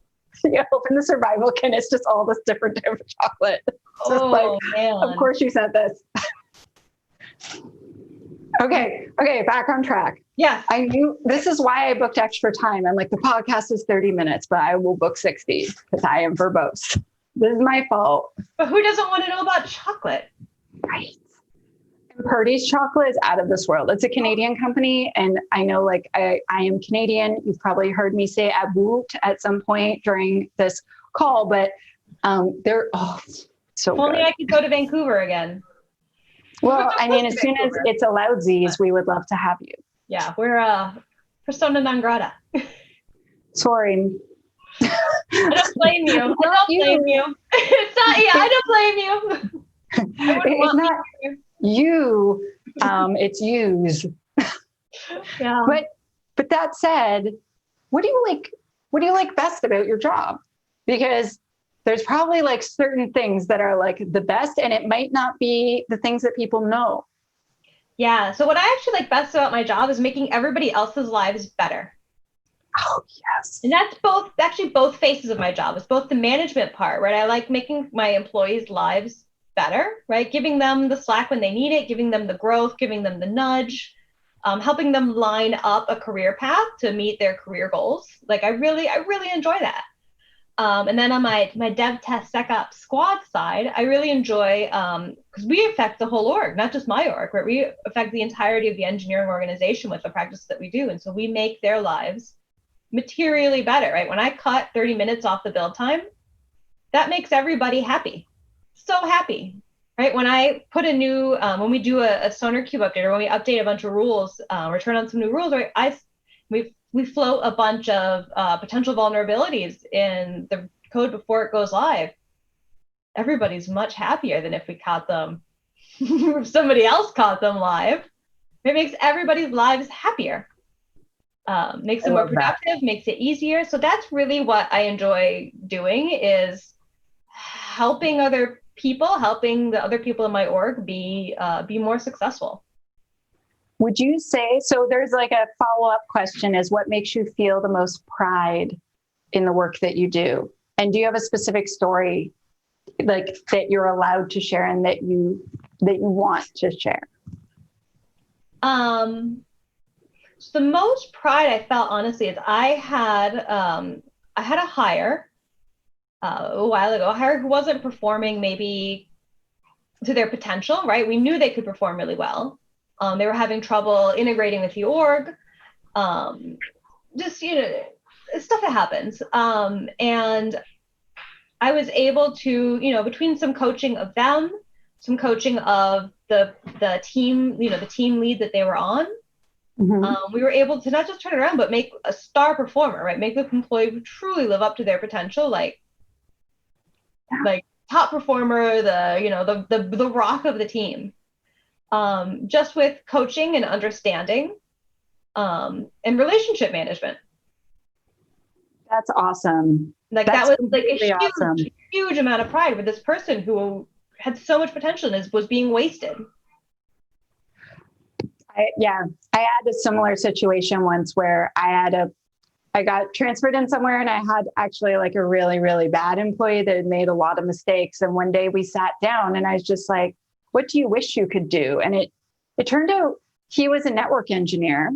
You open the survival kit, it's just all this different type of chocolate. So man. Of course you sent this. Okay, back on track. Yes. I knew this is why I booked extra time. I'm like, the podcast is 30 minutes, but I will book 60 because I am verbose. This is my fault. But who doesn't want to know about chocolate? Right. And Purdy's chocolate is out of this world. It's a Canadian company. And I know I am Canadian. You've probably heard me say "aboot" at some point during this call, but they're so If only good. I could go to Vancouver again. Well, I mean, as soon as it's allowed Z's, we would love to have you. Yeah, we're persona non grata. Sorry. I don't blame you. I don't blame you. It's not, yeah, I don't blame you. It's not you, it's yous. Yeah. But that said, what do you like best about your job? Because there's probably like certain things that are like the best, and it might not be the things that people know. Yeah. So what I actually like best about my job is making everybody else's lives better. Oh, yes. And that's both faces of my job. It's both the management part, right? I like making my employees' lives better, right? Giving them the slack when they need it, giving them the growth, giving them the nudge, helping them line up a career path to meet their career goals. Like I really enjoy that. And then on my dev test SecOps squad side, I really enjoy, because we affect the whole org, not just my org, right? We affect the entirety of the engineering organization with the practices that we do. And so we make their lives materially better, right? When I cut 30 minutes off the build time, that makes everybody happy. So happy, right? When I put a new, when we do a Sonar Cube update, or when we update a bunch of rules, or turn on some new rules, right? We float a bunch of potential vulnerabilities in the code before it goes live. Everybody's much happier than if we caught them, if somebody else caught them live. It makes everybody's lives happier. Makes it more productive, makes it easier. So that's really what I enjoy doing, is helping other people, helping the other people in my org be more successful. Would you say, so there's like a follow-up question, is what makes you feel the most pride in the work that you do? And do you have a specific story like that you're allowed to share and that you want to share? So the most pride I felt, honestly, is I had a hire a while ago, a hire who wasn't performing maybe to their potential, right? We knew they could perform really well. They were having trouble integrating with the org. Just, stuff that happens. And I was able to, between some coaching of them, some coaching of the team, the team lead that they were on, we were able to not just turn it around, but make a star performer, right? Make the employee truly live up to their potential, like top performer, the rock of the team. Just with coaching and understanding, and relationship management. That's awesome. That was like a huge amount of pride with this person who had so much potential and was being wasted. I had a similar situation once where I got transferred in somewhere, and I had actually like a really, really bad employee that had made a lot of mistakes. And one day we sat down and I was just like, what do you wish you could do? And it turned out he was a network engineer.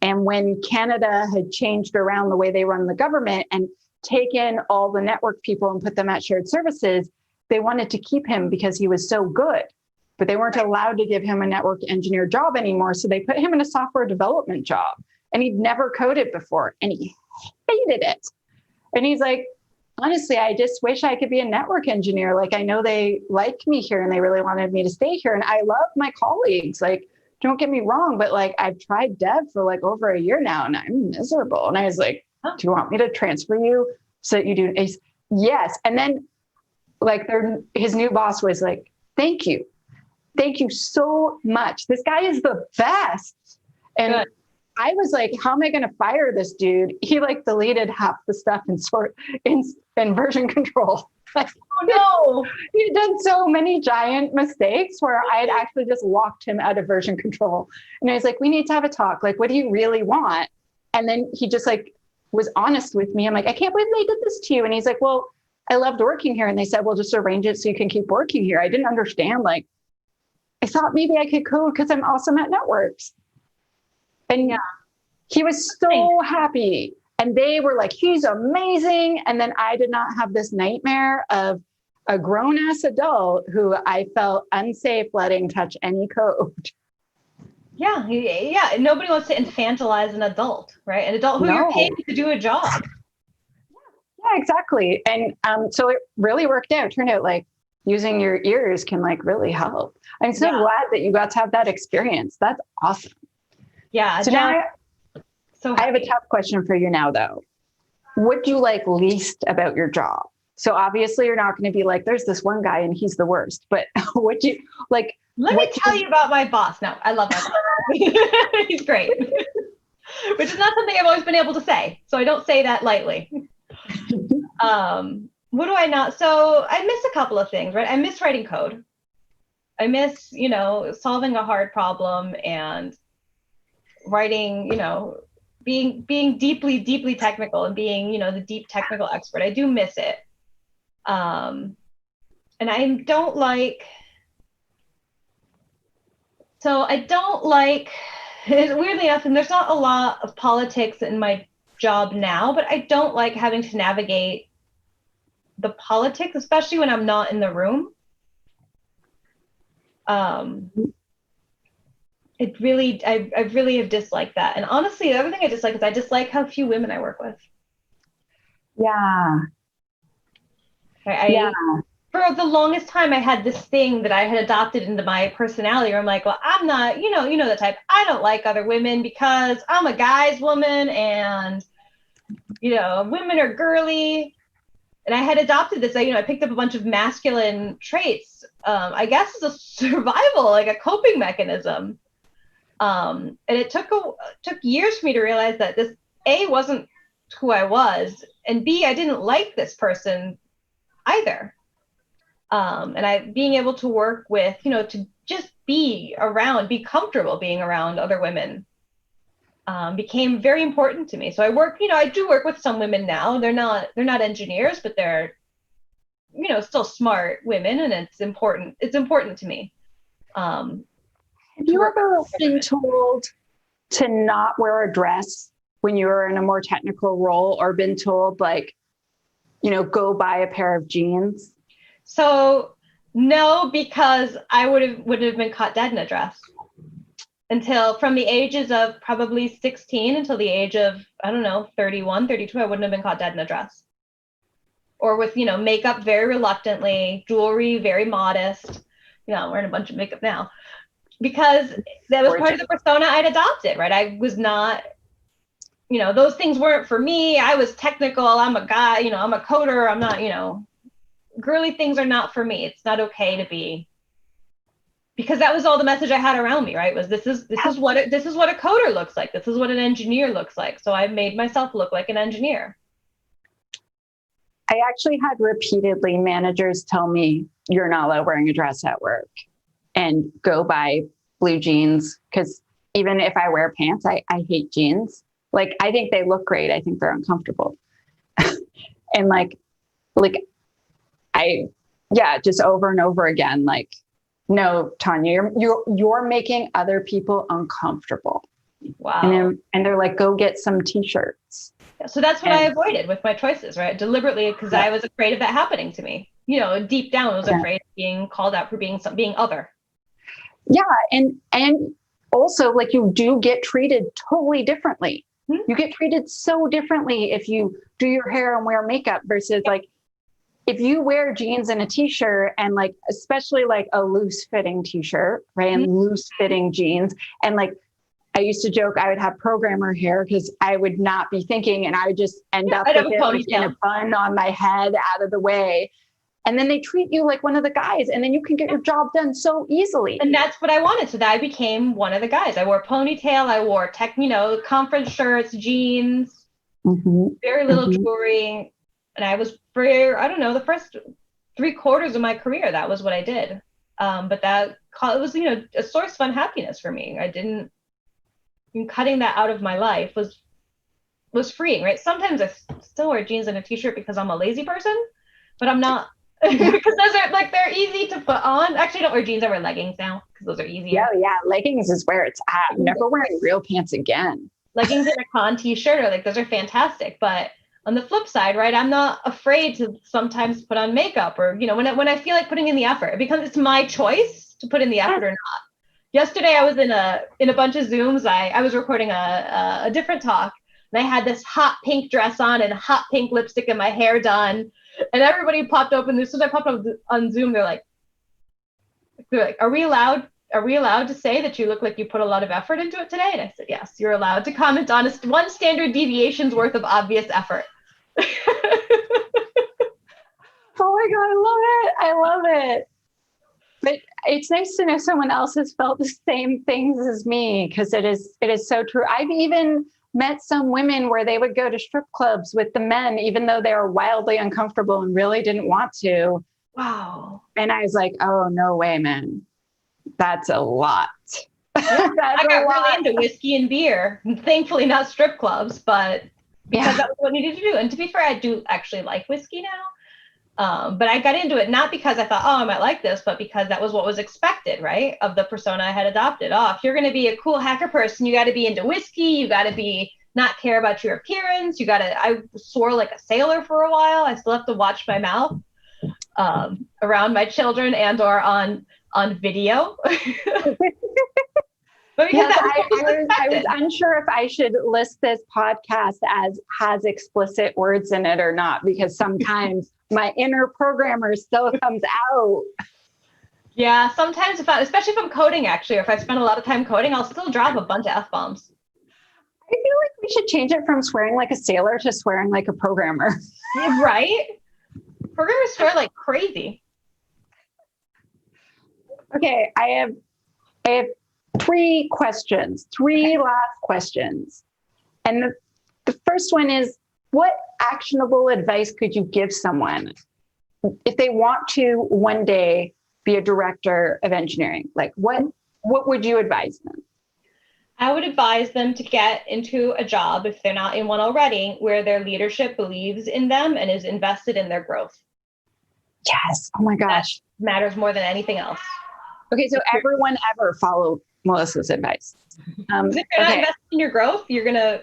And when Canada had changed around the way they run the government and taken all the network people and put them at shared services, they wanted to keep him because he was so good, but they weren't allowed to give him a network engineer job anymore. So they put him in a software development job, and he'd never coded before and he hated it. And he's like, honestly, I just wish I could be a network engineer. Like, I know they like me here and they really wanted me to stay here. And I love my colleagues. Like, don't get me wrong, but like, I've tried dev for like over a year now and I'm miserable. And I was like, do you want me to transfer you so that you do? Yes. And then like his new boss was like, thank you. Thank you so much. This guy is the best. And good. I was like, how am I going to fire this dude? He like deleted half the stuff in version control. Like, oh no, he did so many giant mistakes where I had actually just locked him out of version control. And I was like, we need to have a talk. Like, what do you really want? And then he just like was honest with me. I'm like, I can't believe they did this to you. And he's like, well, I loved working here. And they said, well, just arrange it so you can keep working here. I didn't understand. Like, I thought maybe I could code because I'm awesome at networks. And yeah, he was so happy. And they were like, he's amazing. And then I did not have this nightmare of a grown-ass adult who I felt unsafe letting touch any code. Yeah. Yeah. Nobody wants to infantilize an adult, right? An adult who you're paying to do a job. Yeah, exactly. And so it really worked out. It turned out like using your ears can like really help. I'm so glad that you got to have that experience. That's awesome. Yeah. So now I have a tough question for you now, though. What do you like least about your job? So obviously you're not going to be like, there's this one guy and he's the worst, but what do you like? Let me tell you about my boss. No, I love my boss. He's great, which is not something I've always been able to say. So I don't say that lightly. What do I not? So I miss a couple of things, right? I miss writing code. I miss, solving a hard problem and writing, being deeply, deeply technical and being, the deep technical expert. I do miss it. And I don't like, weirdly enough, and there's not a lot of politics in my job now, but I don't like having to navigate the politics, especially when I'm not in the room. I really have disliked that. And honestly, the other thing I dislike is I dislike how few women I work with. Yeah. For the longest time, I had this thing that I had adopted into my personality where I'm like, well, I'm not, you know the type. I don't like other women because I'm a guy's woman and, women are girly. And I had adopted this, I picked up a bunch of masculine traits, I guess as a survival, like a coping mechanism. And it took years for me to realize that this, A, wasn't who I was, and B, I didn't like this person either. And being able to work with, to just be comfortable being around other women, became very important to me. So I do work with some women now. They're not engineers, but they're, still smart women, and it's important to me. Have you ever been told to not wear a dress when you were in a more technical role, or been told like, go buy a pair of jeans? So no, because I would have been caught dead in a dress until from the ages of probably 16 until the age of, 31, 32, I wouldn't have been caught dead in a dress. Or with, makeup very reluctantly, jewelry very modest. I'm wearing a bunch of makeup now because that was part of the persona I'd adopted, right? I was not, those things weren't for me. I was technical. I'm a guy, I'm a coder. I'm not, girly things are not for me. It's not okay to be, because that was all the message I had around me, right? Was this is what a coder looks like. This is what an engineer looks like. So I made myself look like an engineer. I actually had repeatedly managers tell me, you're not allowed wearing a dress at work, and go buy blue jeans. Because even if I wear pants, I hate jeans. Like, I think they look great. I think they're uncomfortable. And just over and over again, like, no, Tanya, you're making other people uncomfortable. Wow. And they're like, go get some t-shirts. So that's what I avoided with my choices, right? Deliberately, because I was afraid of that happening to me. Deep down, I was afraid of being called out for being other. Yeah, and also, like, you do get treated totally differently. Mm-hmm. You get treated so differently if you do your hair and wear makeup versus like if you wear jeans and a t-shirt, and like especially like a loose fitting t-shirt, right, and loose fitting jeans, and like I used to joke I would have programmer hair because I would not be thinking, and I would just end up with it like in a bun on my head out of the way. And then they treat you like one of the guys, and then you can get your job done so easily. And that's what I wanted. So that I became one of the guys. I wore a ponytail. I wore conference shirts, jeans, very little jewelry. And I was the first 3/4 of my career, that was what I did. But it was, a source of unhappiness for me. Cutting that out of my life was was freeing, right? Sometimes I still wear jeans and a t-shirt because I'm a lazy person, but I'm not, because those are like, they're easy to put on. Actually, I don't wear jeans, I wear leggings now because those are easier. Yeah, leggings is where it's at. I'm never wearing real pants again. Leggings and a con t-shirt are like, those are fantastic. But on the flip side, right, I'm not afraid to sometimes put on makeup, or, you know, when I feel like putting in the effort, because it's my choice to put in the effort or not. Yesterday, I was in a bunch of Zooms. I was recording a different talk, and I had this hot pink dress on and hot pink lipstick and my hair done. And everybody popped open. As soon as I popped up on Zoom, they're like, are we allowed to say that you look like you put a lot of effort into it today? And I said, yes, you're allowed to comment on one standard deviation's worth of obvious effort. Oh my God, I love it. But it's nice to know someone else has felt the same things as me, because it is so true. I've even met some women where they would go to strip clubs with the men, even though they were wildly uncomfortable and really didn't want to. Wow. And I was like, oh, no way, man. That's a lot. Yeah, I got really into whiskey and beer. Thankfully, not strip clubs, but because that was what I needed to do. And to be fair, I do actually like whiskey now. But I got into it not because I thought, oh, I might like this, but because that was what was expected, right? Of the persona I had adopted. Oh, if you're going to be a cool hacker person, you got to be into whiskey. You got to be not care about your appearance. I swore like a sailor for a while. I still have to watch my mouth around my children and or on video. But because I was unsure if I should list this podcast as has explicit words in it or not, because sometimes my inner programmer still comes out. Yeah, sometimes especially if I'm coding, actually, or if I spend a lot of time coding, I'll still drop a bunch of F-bombs. I feel like we should change it from swearing like a sailor to swearing like a programmer. Right? Programmers swear like crazy. Okay, I have three last questions. And the first one is, what actionable advice could you give someone if they want to one day be a director of engineering? Like what would you advise them? I would advise them to get into a job, if they're not in one already, where their leadership believes in them and is invested in their growth. Yes. Oh my gosh. That matters more than anything else. Okay, so everyone ever follow Melissa's advice. If you're not investing in your growth, you're gonna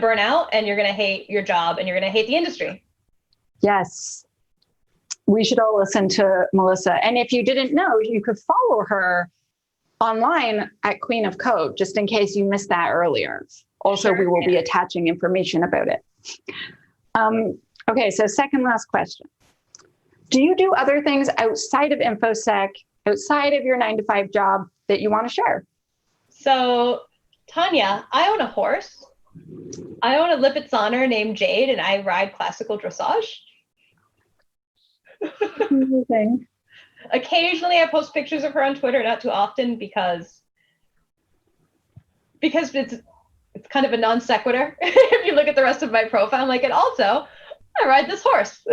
burn out, and you're gonna hate your job, and you're gonna hate the industry. Yes. We should all listen to Melissa. And if you didn't know, you could follow her online at Queen of Code, just in case you missed that earlier. Also, we will be attaching information about it. Okay, so second last question. Do you do other things outside of InfoSec, outside of your 9-to-5 job that you want to share? So, Tanya, I own a horse. I own a Lipizzan honor named Jade, and I ride classical dressage. Amazing. Occasionally, I post pictures of her on Twitter, not too often, because it's kind of a non sequitur. If you look at the rest of my profile, I'm like, and also, I ride this horse.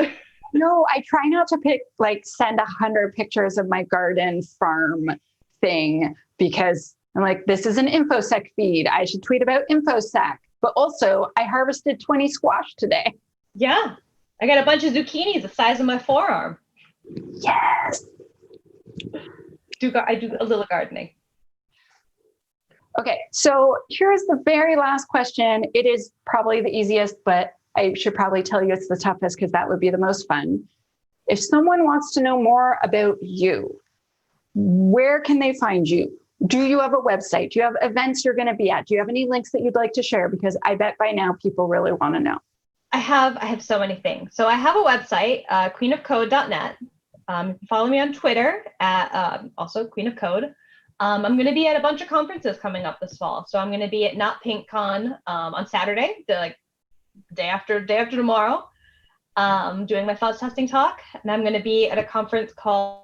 No, I try not to send 100 pictures of my garden farm thing, because I'm like, this is an InfoSec feed. I should tweet about InfoSec. But also, I harvested 20 squash today. Yeah. I got a bunch of zucchinis the size of my forearm. Yes. I do a little gardening. Okay, so here's the very last question. It is probably the easiest, but I should probably tell you it's the toughest, because that would be the most fun. If someone wants to know more about you, where can they find you? Do you have a website? Do you have events you're going to be at? Do you have any links that you'd like to share? Because I bet by now people really want to know. I have so many things. So I have a website, queenofcode.net. Follow me on Twitter at also Queen of Code. I'm going to be at a bunch of conferences coming up this fall. So I'm going to be at Not Pink Con on Saturday, the day after tomorrow, doing my fuzz testing talk. And I'm going to be at a conference called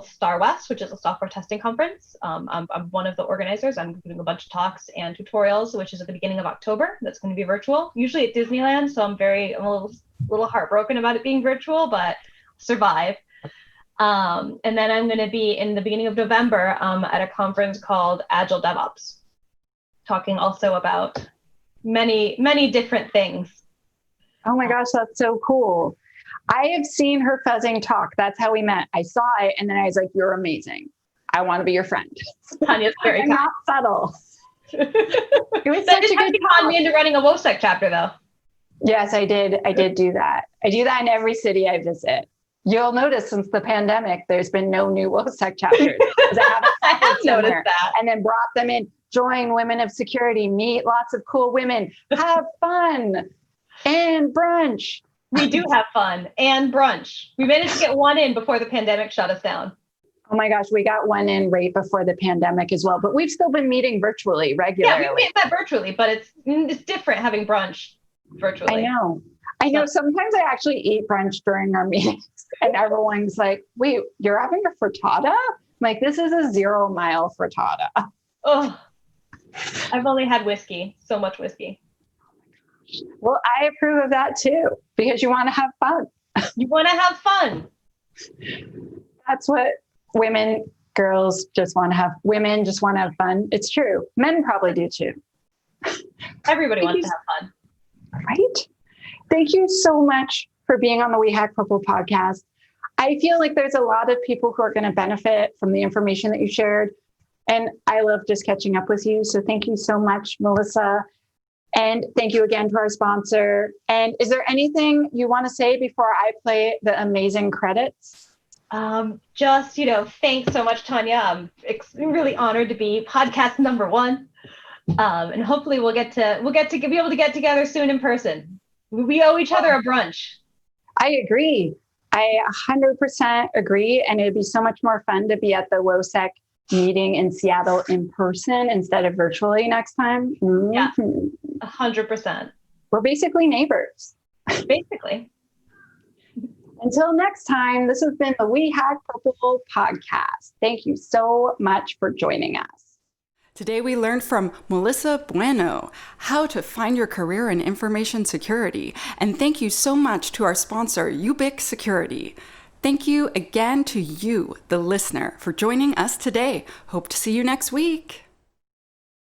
Star West, which is a software testing conference. I'm one of the organizers. I'm doing a bunch of talks and tutorials, which is at the beginning of October. That's going to be virtual, usually at Disneyland. So I'm a little heartbroken about it being virtual, but survive. And then I'm going to be in the beginning of November at a conference called Agile DevOps, talking also about many, many different things. Oh my gosh, that's so cool. I have seen her fuzzing talk. That's how we met. I saw it and then I was like, you're amazing. I want to be your friend. Tanya's very I'm kind. not subtle. It was That such a didn't have good to con talk. me into running a WOSEC chapter, though. Yes, I did. I did do that. I do that in every city I visit. You'll notice since the pandemic, there's been no new WOSEC chapters. I have noticed that. And then brought them in, join women of security, meet lots of cool women, have fun, and brunch. We do have fun and brunch. We managed to get one in before the pandemic shut us down. Oh my gosh, we got one in right before the pandemic as well, but we've still been meeting virtually regularly. Yeah, we met virtually, but it's different having brunch virtually. I know. Sometimes I actually eat brunch during our meetings and everyone's like, wait, you're having a frittata? I'm like, this is a 0 mile frittata. Oh, I've only had whiskey, so much whiskey. Well, I approve of that too, because you want to have fun. You want to have fun. That's what women, girls just want to have. Women just want to have fun. It's true. Men probably do too. Everybody wants to have fun. Right? Thank you so much for being on the We Hack Purple podcast. I feel like there's a lot of people who are going to benefit from the information that you shared. And I love just catching up with you. So thank you so much, Melissa. And thank you again to our sponsor. And is there anything you want to say before I play the amazing credits? Just, thanks so much, Tanya. I'm really honored to be podcast number 1. And hopefully we'll get to be able to get together soon in person. We owe each other a brunch. I agree. I 100% agree. And it'd be so much more fun to be at the WOSEC meeting in Seattle in person instead of virtually next time. Mm-hmm. Yeah, 100%. We're basically neighbors. Basically. Until next time, this has been the We Hack Purple podcast. Thank you so much for joining us. Today we learned from Melissa Benua how to find your career in information security. And thank you so much to our sponsor, Ubic Security. Thank you again to you, the listener, for joining us today. Hope to see you next week.